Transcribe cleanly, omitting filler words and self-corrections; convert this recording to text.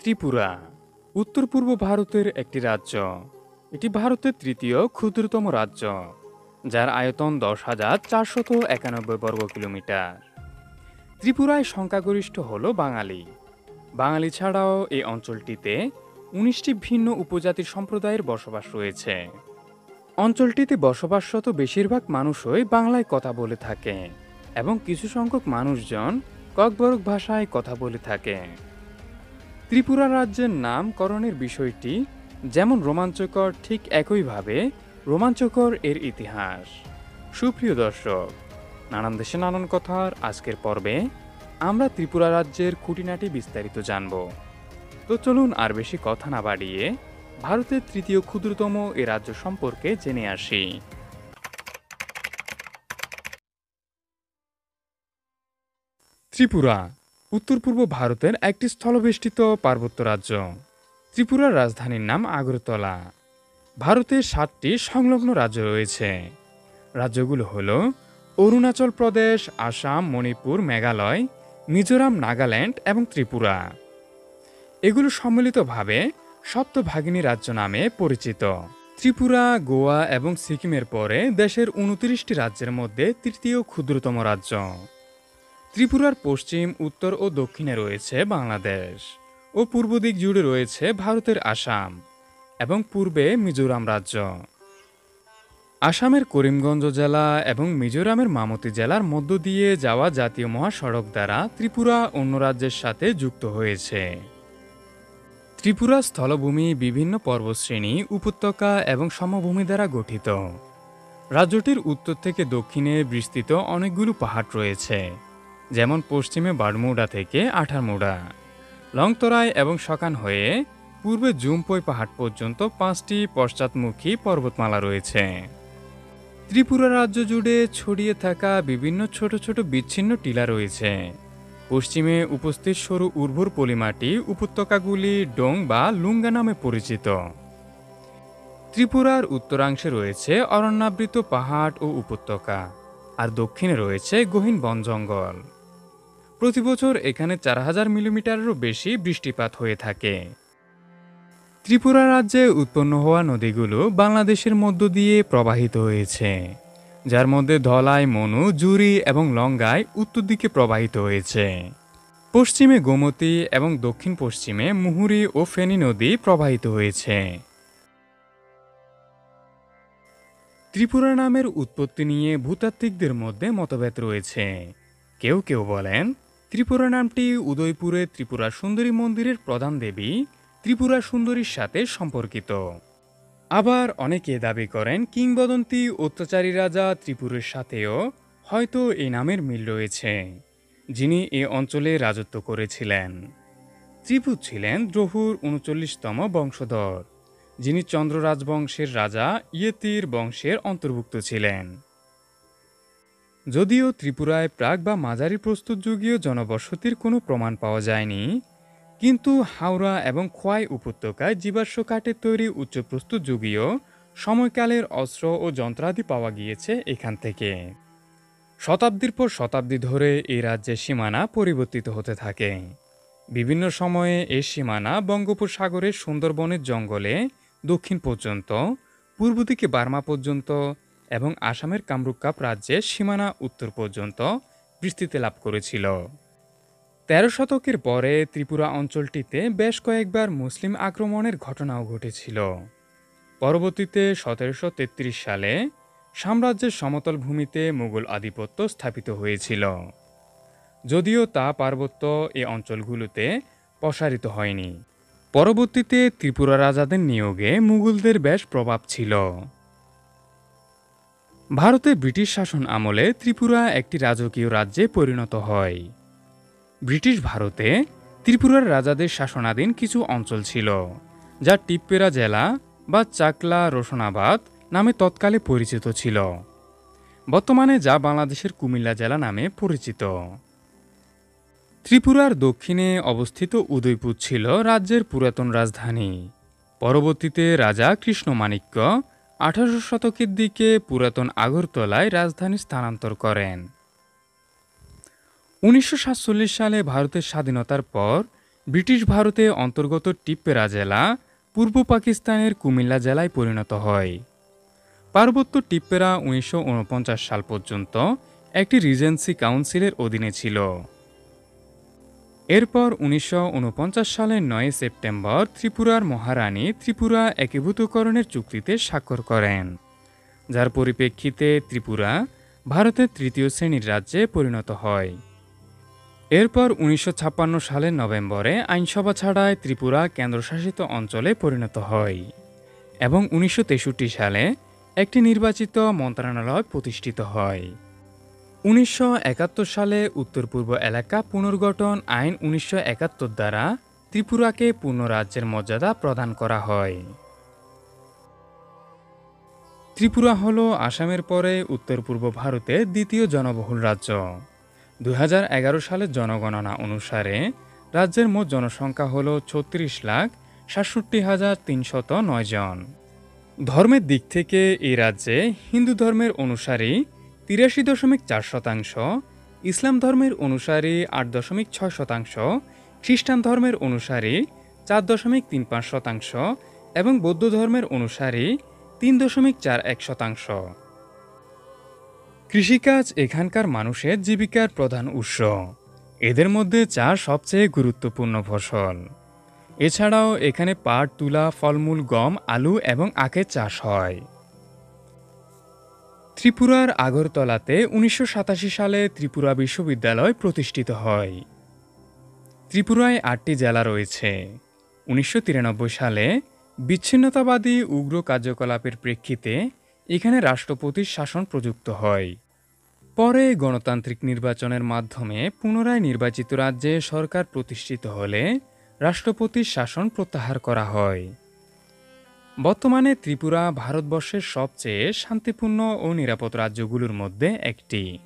ত্রিপুরা উত্তর পূর্ব ভারতের একটি রাজ্য। এটি ভারতের তৃতীয় ক্ষুদ্রতম রাজ্য, যার আয়তন 10,491 বর্গ কিলোমিটার। ত্রিপুরায় সংখ্যাগরিষ্ঠ হল বাঙালি। বাঙালি ছাড়াও এই অঞ্চলটিতে 19টি ভিন্ন উপজাতির সম্প্রদায়ের বসবাস রয়েছে। অঞ্চলটিতে বসবাসরত বেশিরভাগ মানুষই বাংলায় কথা বলে থাকে এবং কিছু সংখ্যক মানুষজন ককবরক ভাষায় কথা বলে থাকে। ত্রিপুরা রাজ্যের নামকরণের বিষয়টি যেমন রোমাঞ্চকর, ঠিক একইভাবে রোমাঞ্চকর এর ইতিহাস। সুপ্রিয় দর্শক, নানান দেশে নানান কথার আজকের পর্বে আমরা ত্রিপুরা রাজ্যের খুঁটিনাটি বিস্তারিত জানব। তো চলুন আর বেশি কথা না বাড়িয়ে ভারতের তৃতীয় ক্ষুদ্রতম এ রাজ্য সম্পর্কে জেনে আসি। ত্রিপুরা উত্তর পূর্ব ভারতের একটি স্থলবেষ্টিত পার্বত্য রাজ্য। ত্রিপুরার রাজধানীর নাম আগরতলা। ভারতের 7টি সংলগ্ন রাজ্য রয়েছে। রাজ্যগুলো হল অরুণাচল প্রদেশ, আসাম, মণিপুর, মেঘালয়, মিজোরাম, নাগাল্যান্ড এবং ত্রিপুরা। এগুলো সম্মিলিতভাবে সপ্তভাগিনী রাজ্য নামে পরিচিত। ত্রিপুরা, গোয়া এবং সিকিমের পরে দেশের 29টি রাজ্যের মধ্যে তৃতীয় ক্ষুদ্রতম রাজ্য। ত্রিপুরার পশ্চিম, উত্তর ও দক্ষিণে রয়েছে বাংলাদেশ ও পূর্ব দিক জুড়ে রয়েছে ভারতের আসাম এবং পূর্বে মিজোরাম রাজ্য। আসামের করিমগঞ্জ জেলা এবং মিজোরামের মামতি জেলার মধ্য দিয়ে যাওয়া জাতীয় মহাসড়ক দ্বারা ত্রিপুরা অন্য রাজ্যের সাথে যুক্ত হয়েছে। ত্রিপুরা স্থলভূমি বিভিন্ন পর্বতশ্রেণী, উপত্যকা এবং সমভূমি দ্বারা গঠিত। রাজ্যটির উত্তর থেকে দক্ষিণে বিস্তৃত অনেকগুলো পাহাড় রয়েছে, যেমন পশ্চিমে বারমুডা থেকে আঠারমুডা, লংতরাই এবং সকান হয়ে পূর্বে জুমপই পাহাড় পর্যন্ত 5টি পশ্চাৎমুখী পর্বতমালা রয়েছে। ত্রিপুরা রাজ্য জুড়ে ছড়িয়ে থাকা বিভিন্ন ছোট ছোট বিচ্ছিন্ন টিলা রয়েছে। পশ্চিমে উপস্থিত সরু উর্বর পলিমাটি উপত্যকাগুলি ডোং বা লুঙ্গা নামে পরিচিত। ত্রিপুরার উত্তরাংশে রয়েছে অরণ্যাবৃত পাহাড় ও উপত্যকা, আর দক্ষিণে রয়েছে গহীন বন জঙ্গল। প্রতি বছর এখানে 4000 মিলিমিটারেরও বেশি বৃষ্টিপাত হয়ে থাকে। ত্রিপুরা রাজ্যে উৎপন্ন হওয়া নদীগুলো বাংলাদেশের মধ্য দিয়ে প্রবাহিত হয়েছে, যার মধ্যে ধলাই, মনু, জুরি এবং লঙ্গাই উত্তর দিকে প্রবাহিত হয়েছে। পশ্চিমে গোমতী এবং দক্ষিণ পশ্চিমে মুহুরী ও ফেনী নদী প্রবাহিত হয়েছে। ত্রিপুরা নামের উৎপত্তি নিয়ে ভূতাত্ত্বিকদের মধ্যে মতভেদ রয়েছে। কেউ কেউ বলেন ত্রিপুরা নামটি উদয়পুরে ত্রিপুরা সুন্দরী মন্দিরের প্রধান দেবী ত্রিপুরা সুন্দরীর সাথে সম্পর্কিত। আবার অনেকে দাবি করেন কিংবদন্তি অত্যাচারী রাজা ত্রিপুরের সাথেও হয়তো এই নামের মিল রয়েছে, যিনি এ অঞ্চলে রাজত্ব করেছিলেন। ত্রিপুর ছিলেন দ্রহুর 39তম বংশধর, যিনি চন্দ্র রাজবংশের রাজা ইয়েতির বংশের অন্তর্ভুক্ত ছিলেন। যদিও ত্রিপুরায় প্রাক বা মাঝারি প্রস্তুত যুগীয় জনবসতির কোনো প্রমাণ পাওয়া যায়নি, কিন্তু হাওড়া এবং খোয়াই উপত্যকায় জীবাশ্ম কাঠের তৈরি উচ্চ প্রস্তুত যুগীয় সময়কালের অস্ত্র ও যন্ত্রাদি পাওয়া গিয়েছে এখান থেকে। শতাব্দীর পর শতাব্দী ধরে এই রাজ্যের সীমানা পরিবর্তিত হতে থাকে। বিভিন্ন সময়ে এই সীমানা বঙ্গোপসাগরের সুন্দরবনের জঙ্গলে দক্ষিণ পর্যন্ত, পূর্ব দিকে বার্মা পর্যন্ত এবং আসামের কামরূপ রাজ্যের সীমানা উত্তর পর্যন্ত বিস্তৃতি লাভ করেছিল। 13 শতকের পরে ত্রিপুরা অঞ্চলটিতে বেশ কয়েকবার মুসলিম আক্রমণের ঘটনাও ঘটেছিল। পরবর্তীতে 1733 সালে সাম্রাজ্যের সমতল ভূমিতে মুঘল আধিপত্য স্থাপিত হয়েছিল, যদিও তা পার্বত্য এ অঞ্চলগুলোতে প্রসারিত হয়নি। পরবর্তীতে ত্রিপুরা রাজাদের নিয়োগে মুঘলদের বেশ প্রভাব ছিল। ভারতে ব্রিটিশ শাসন আমলে ত্রিপুরা একটি রাজকীয় রাজ্যে পরিণত হয়। ব্রিটিশ ভারতে ত্রিপুরার রাজাদের শাসনাধীন কিছু অঞ্চল ছিল, যা টিপ্পেরা জেলা বা চাকলা রোশনাবাদ নামে তৎকালে পরিচিত ছিল, বর্তমানে যা বাংলাদেশের কুমিল্লা জেলা নামে পরিচিত। ত্রিপুরার দক্ষিণে অবস্থিত উদয়পুর ছিল রাজ্যের পুরাতন রাজধানী। পরবর্তীতে রাজা কৃষ্ণমাণিক্য 18 শতকের দিকে পুরাতন আগরতলায় রাজধানী স্থানান্তর করেন। 1947 সালে ভারতের স্বাধীনতার পর ব্রিটিশ ভারতে অন্তর্গত টিপ্পেরা জেলা পূর্ব পাকিস্তানের কুমিল্লা জেলায় পরিণত হয়। পার্বত্য টিপ্পেরা ১৯৪৯ সাল পর্যন্ত একটি রিজেন্সি কাউন্সিলের অধীনে ছিল। এরপর ১৯৪৯ সালের ৯ সেপ্টেম্বর ত্রিপুরার মহারানী ত্রিপুরা একীভূতকরণের চুক্তিতে স্বাক্ষর করেন, যার পরিপ্রেক্ষিতে ত্রিপুরা ভারতের তৃতীয় শ্রেণীর রাজ্যে পরিণত হয়। এরপর ১৯৫৬ সালের নভেম্বরে আইনসভা ছাড়াই ত্রিপুরা কেন্দ্রশাসিত অঞ্চলে পরিণত হয় এবং ১৯৬৩ সালে একটি নির্বাচিত মন্ত্রণালয় প্রতিষ্ঠিত হয়। ১৯৭১ সালে উত্তর পূর্ব এলাকা পুনর্গঠন আইন ১৯৭১ দ্বারা ত্রিপুরাকে পূর্ণ রাজ্যের মর্যাদা প্রদান করা হয়। ত্রিপুরা হল আসামের পরে উত্তর পূর্ব ভারতের দ্বিতীয় জনবহুল রাজ্য। ২০১১ সালের জনগণনা অনুসারে রাজ্যের মোট জনসংখ্যা হল ৩৬,৬৭,৩০৯ জন। ধর্মের দিক থেকে এই রাজ্যে হিন্দু ধর্মের অনুসারী ৮৩.৪%, ইসলাম ধর্মের অনুসারী ৮.৬%, খ্রিস্টান ধর্মের অনুসারী ৪.৩৫% এবং বৌদ্ধ ধর্মের অনুসারী ৩.৪১%। কৃষিকাজ এখানকার মানুষের জীবিকার প্রধান উৎস। এদের মধ্যে চা সবচেয়ে গুরুত্বপূর্ণ ফসল। এছাড়াও এখানে পাট, তুলা, ফলমূল, গম, আলু এবং আখের চাষ হয়। ত্রিপুরার আগরতলাতে ১৯৮৭ সালে ত্রিপুরা বিশ্ববিদ্যালয় প্রতিষ্ঠিত হয়। ত্রিপুরায় ৮টি জেলা রয়েছে। ১৯৯৩ সালে বিচ্ছিন্নতাবাদী উগ্র কার্যকলাপের প্রেক্ষিতে এখানে রাষ্ট্রপতির শাসন প্রযুক্ত হয়। পরে গণতান্ত্রিক নির্বাচনের মাধ্যমে পুনরায় নির্বাচিত রাজ্যে সরকার প্রতিষ্ঠিত হলে রাষ্ট্রপতির শাসন প্রত্যাহার করা হয়। বর্তমানে ত্রিপুরা ভারতবর্ষের সবচেয়ে শান্তিপূর্ণ ও নিরাপদ রাজ্যগুলোর মধ্যে একটি।